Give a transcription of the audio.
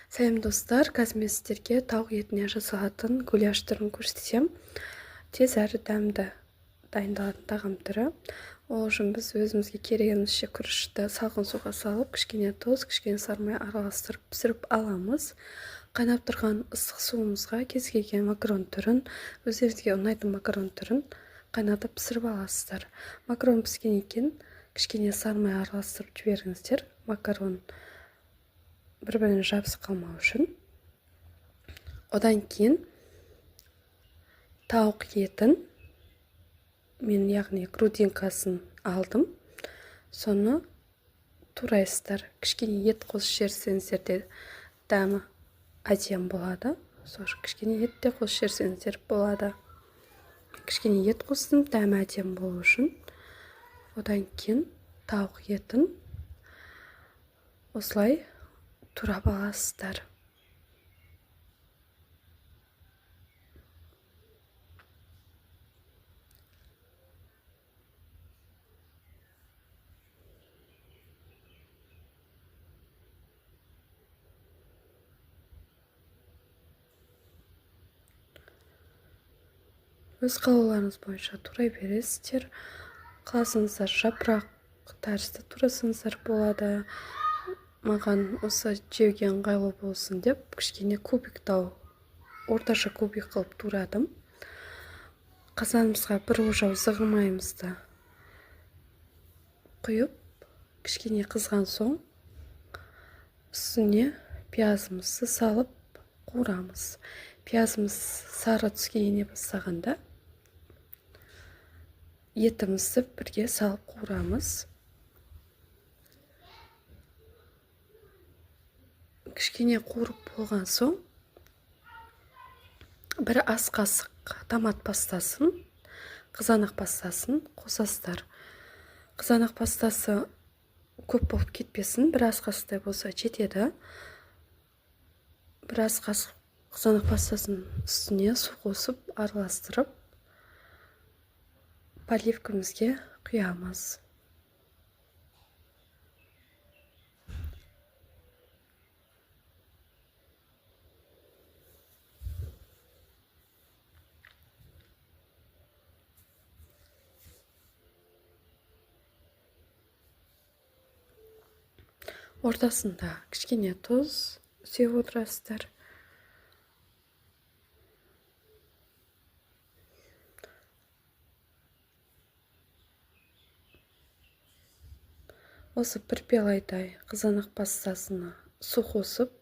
Сәлем достар, қазір мен сіздерге тауық етінен жасалатын гуляш түрін көрсетемін. Тез әрі дәмді дайындалатын тағам түрі. Ол үшін біз өзімізге керегімізше күрішті салқын суға салып, кішкене тұз, кішкене сары май араластырып пісіріп аламыз. Қайнап тұрған ыстық суымызға кез келген макарон түрін, өздеріңізге ұнайтын макарон түрін қайнатып пісіріп аласыздар. Макарон піскеннен кейін кішкене сары май араластырып жіберіңіздер. Макарон бір-біріне жабысып қалмау үшін. Одан кейін тауық етін, мен яғни грудинкасын алдым. Соны турайсыздар. Кішкене ет қосып жіберсеңіздер де дәмі әдемі болады. Сол кішкене ет те қосып жіберсеңіздер болады. Кішкене ет қостым, дәмі әдемі болу үшін. Одан кейін тауық етін осылай турап аласыздар. Өз қалауларыңыз бойынша турай бересіздер. Қаласаңыздар жапырақ тәрізді турасаңыздар болады. Маған осы жеуге ыңғайлы болсын деп кішкене кубик тау, орташа кубик қылып турадым. Қазанымызға бір ожау зығыр майымызды құйып, кішкене қызған соң үстіне пиязымызды салып қуырамыз. Пиязымыз сары түске ене бастағанда етімізді бірге салып қуырамыз. Кішкене қуырып болған соң бір ас қасық томат пастасын, қызанақ пастасын қосасыздар. Қызанақ пастасы көп болып кетпесін, бір ас қасықтай болса жетеді. Бір ас қасық қызанақ пастасын үстіне су қосып араластырып поливкамызге құямыз. Ортасында кішкене тұз сеуіп отырасыздар. Осы бір пиалайдай қызанақ пастасына су қосып